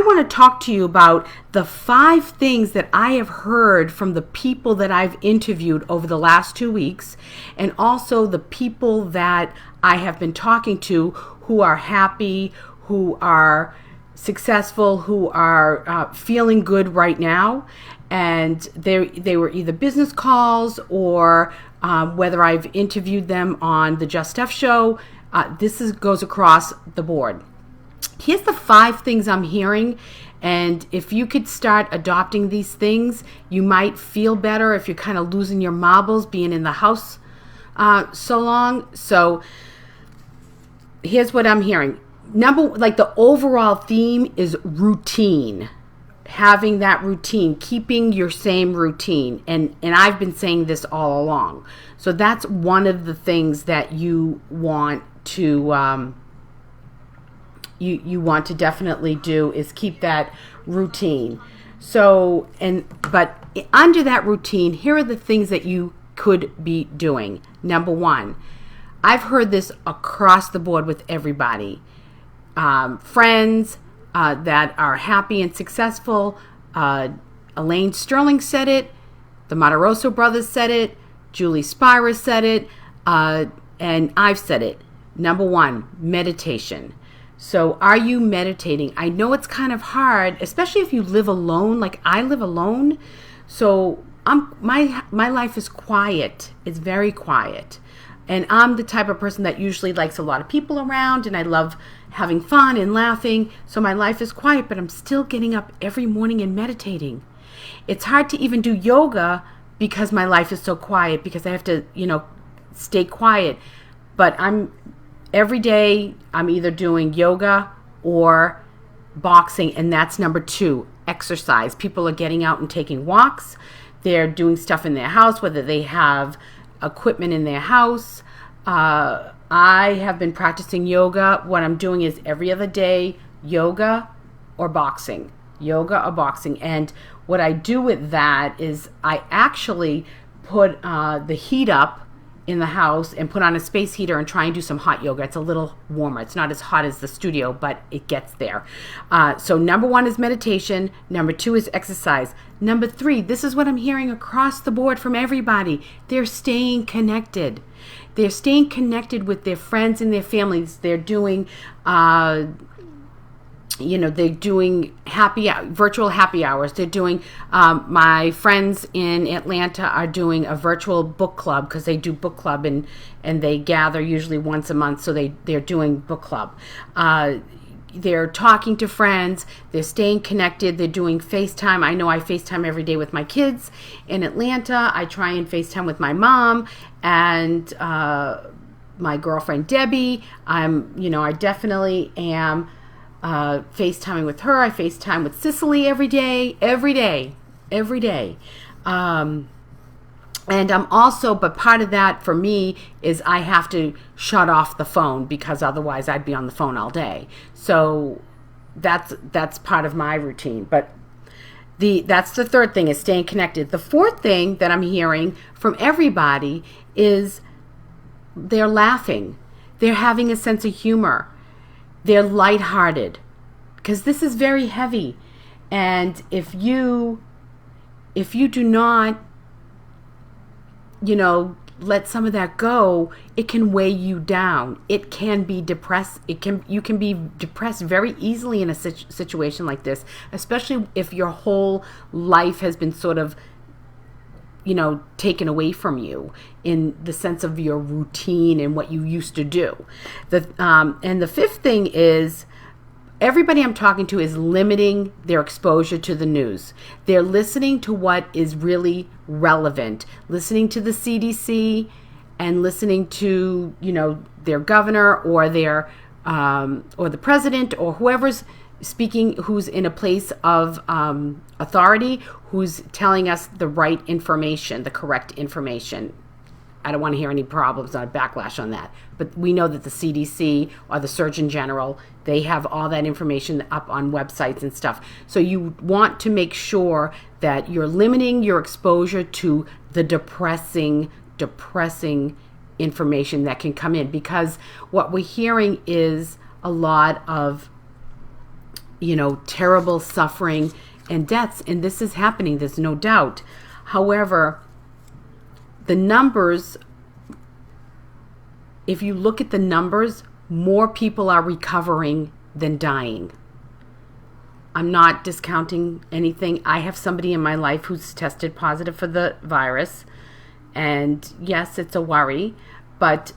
want to talk to you about the 5 things that I have heard from the people that I've interviewed over the last 2 weeks, and also the people that I have been talking to who are happy, who are successful, who are feeling good right now. And they were either business calls or whether I've interviewed them on the Just Steph show. Goes across the board. Here's the 5 things I'm hearing, and if you could start adopting these things, you might feel better if you're kind of losing your marbles being in the house so long. So here's what I'm hearing. The overall theme is routine. Having that routine, keeping your same routine. And I've been saying this all along. So that's one of the things that you want to you want to definitely do, is keep that routine. So, but under that routine, here are the things that you could be doing. Number 1, I've heard this across the board with everybody. Friends that are happy and successful. Elaine Sterling said it. The Mataroso brothers said it. Julie Spira said it. And I've said it. Number 1, meditation. So are you meditating? I know it's kind of hard, especially if you live alone. Like I live alone. So my life is quiet. It's very quiet. And I'm the type of person that usually likes a lot of people around, and I love having fun and laughing. So my life is quiet, but I'm still getting up every morning and meditating. It's hard to even do yoga because my life is so quiet, because I have to, stay quiet. But every day I'm either doing yoga or boxing, and that's number 2, exercise. People are getting out and taking walks. They're doing stuff in their house, whether they have equipment in their house. I have been practicing yoga. What I'm doing is every other day, yoga or boxing. And what I do with that is I actually put the heat up in the house and put on a space heater and try and do some hot yoga. It's a little warmer. It's not as hot as the studio, but it gets there. So number 1 is meditation. Number 2 is exercise. Number 3, this is what I'm hearing across the board from everybody. They're staying connected. They're staying connected with their friends and their families. They're doing they're doing virtual happy hours. They're doing, my friends in Atlanta are doing a virtual book club, because they do book club and they gather usually once a month. So they're doing book club. They're talking to friends. They're staying connected. They're doing FaceTime. I know I FaceTime every day with my kids in Atlanta. I try and FaceTime with my mom and my girlfriend Debbie. I definitely am FaceTiming with her. I FaceTime with Cicely every day. And I'm also, but part of that for me is I have to shut off the phone, because otherwise I'd be on the phone all day. So that's part of my routine. But that's the 3rd thing, is staying connected. The 4th thing that I'm hearing from everybody is they're laughing. They're having a sense of humor. They're lighthearted, because this is very heavy. And if you do not, let some of that go, it can weigh you down. It can be depressed. You can be depressed very easily in a situation like this, especially if your whole life has been sort of, taken away from you in the sense of your routine and what you used to do. And the 5th thing is, everybody I'm talking to is limiting their exposure to the news. They're listening to what is really relevant, listening to the CDC and listening to, their governor or or the president or whoever's speaking, who's in a place of authority, who's telling us the right information, the correct information. I don't want to hear any problems or backlash on that. But we know that the CDC or the Surgeon General, they have all that information up on websites and stuff. So you want to make sure that you're limiting your exposure to the depressing information that can come in. Because what we're hearing is a lot of terrible suffering and deaths. And this is happening, there's no doubt. However, the numbers, if you look at the numbers, more people are recovering than dying. I'm not discounting anything. I have somebody in my life who's tested positive for the virus. And yes, it's a worry, but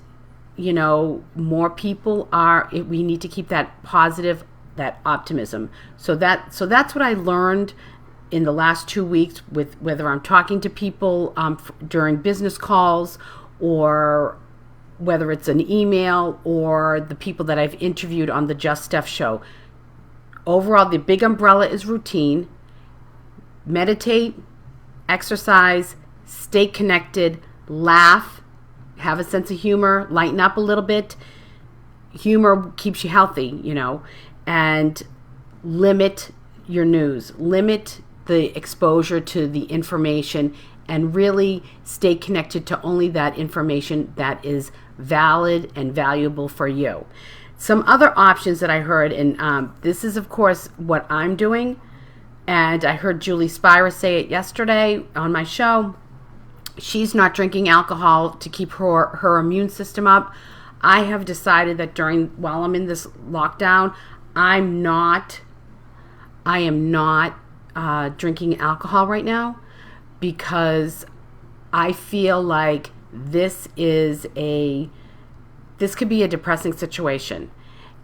more people are, we need to keep that positive, that optimism. So that's what I learned in the last 2 weeks, with whether I'm talking to people during business calls, or whether it's an email, or the people that I've interviewed on the Just Steph show. Overall, the big umbrella is routine. Meditate, exercise, stay connected, laugh, have a sense of humor, lighten up a little bit. Humor keeps you healthy, and limit your news. Limit the exposure to the information, and really stay connected to only that information that is valid and valuable for you. Some other options that I heard, and this is, of course, what I'm doing, and I heard Julie Spira say it yesterday on my show. She's not drinking alcohol to keep her immune system up. I have decided that while I'm in this lockdown, I am not drinking alcohol right now, because I feel like this could be a depressing situation.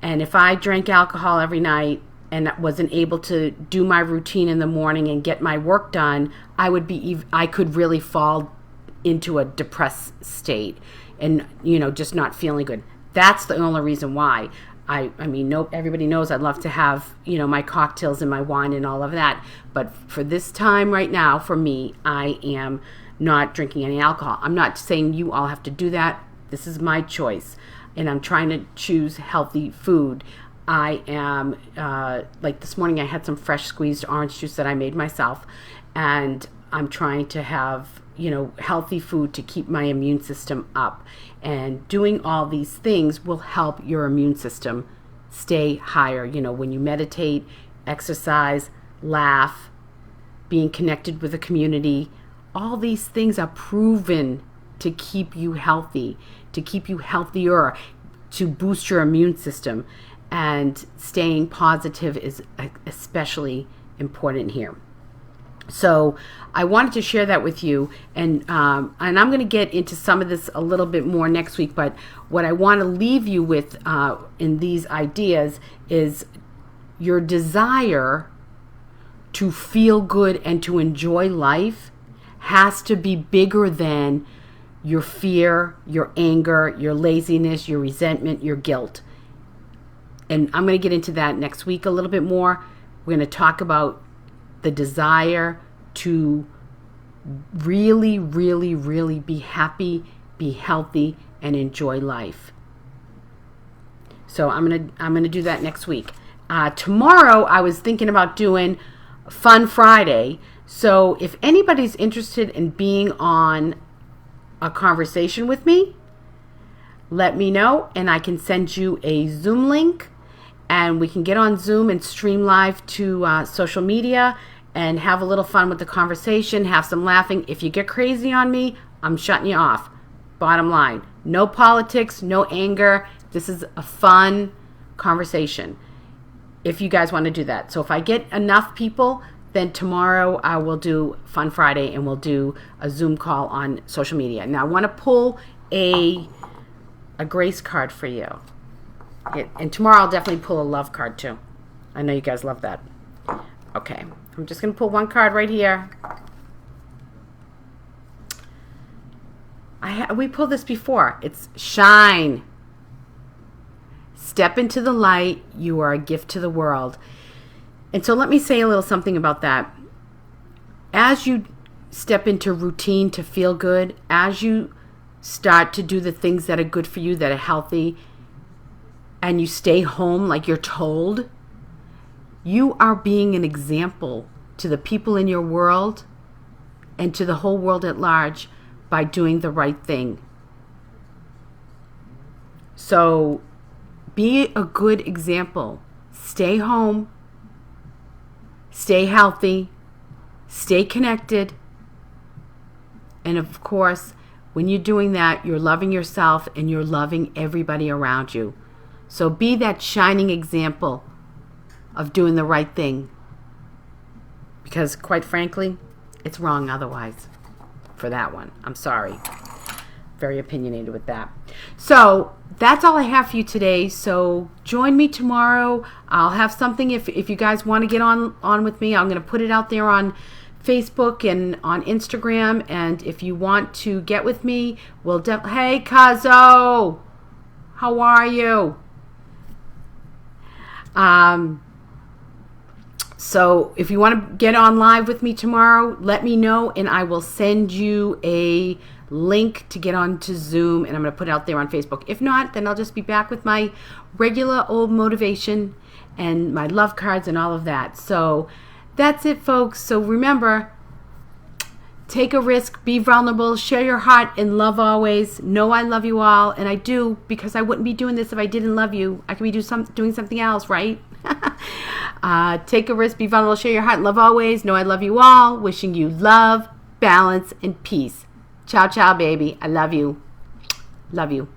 And if I drank alcohol every night and wasn't able to do my routine in the morning and get my work done, I could really fall into a depressed state and, just not feeling good. That's the only reason why. Everybody knows I love to have, my cocktails and my wine and all of that. But for this time right now, for me, I am not drinking any alcohol. I'm not saying you all have to do that. This is my choice. And I'm trying to choose healthy food. I am, like this morning, I had some fresh squeezed orange juice that I made myself. And I'm trying to have, healthy food to keep my immune system up. And doing all these things will help your immune system stay higher. When you meditate, exercise, laugh, being connected with the community, all these things are proven to keep you healthy, to keep you healthier, to boost your immune system. And staying positive is especially important here. So I wanted to share that with you, and I'm going to get into some of this a little bit more next week, but what I want to leave you with in these ideas is your desire to feel good and to enjoy life has to be bigger than your fear, your anger, your laziness, your resentment, your guilt. And I'm going to get into that next week a little bit more. We're going to talk about the desire to really, really, really be happy, be healthy, and enjoy life. So I'm gonna do that next week. Tomorrow I was thinking about doing Fun Friday. So if anybody's interested in being on a conversation with me, let me know, and I can send you a Zoom link, and we can get on Zoom and stream live to social media and have a little fun with the conversation, have some laughing. If you get crazy on me, I'm shutting you off. Bottom line, no politics, no anger. This is a fun conversation if you guys want to do that. So if I get enough people, then tomorrow I will do Fun Friday, and we'll do a Zoom call on social media. Now I want to pull a grace card for you. And tomorrow I'll definitely pull a love card too. I know you guys love that. Okay, I'm just going to pull one card right here. We pulled this before. It's shine. Step into the light. You are a gift to the world. And so let me say a little something about that. As you step into routine to feel good, as you start to do the things that are good for you, that are healthy, and you stay home like you're told, you are being an example to the people in your world and to the whole world at large by doing the right thing. So be a good example. Stay home. stay healthy, stay connected, and of course, when you're doing that, you're loving yourself and you're loving everybody around you. So be that shining example of doing the right thing. Because quite frankly, it's wrong otherwise for that one. I'm sorry. Very opinionated with that. So that's all I have for you today. So join me tomorrow. I'll have something if you guys want to get on with me. I'm going to put it out there on Facebook and on Instagram. And if you want to get with me, hey, Kazo, how are you? So if you want to get on live with me tomorrow, let me know and I will send you a link to get onto Zoom, and I'm going to put it out there on Facebook. If not, then I'll just be back with my regular old motivation and my love cards and all of that. So that's it, folks. So remember, take a risk, be vulnerable, share your heart, and love always. Know I love you all, and I do, because I wouldn't be doing this if I didn't love you. I could be doing something else, right? Take a risk, be vulnerable, share your heart, and love always. Know I love you all. Wishing you love, balance, and peace. Ciao, ciao, baby. I love you. Love you.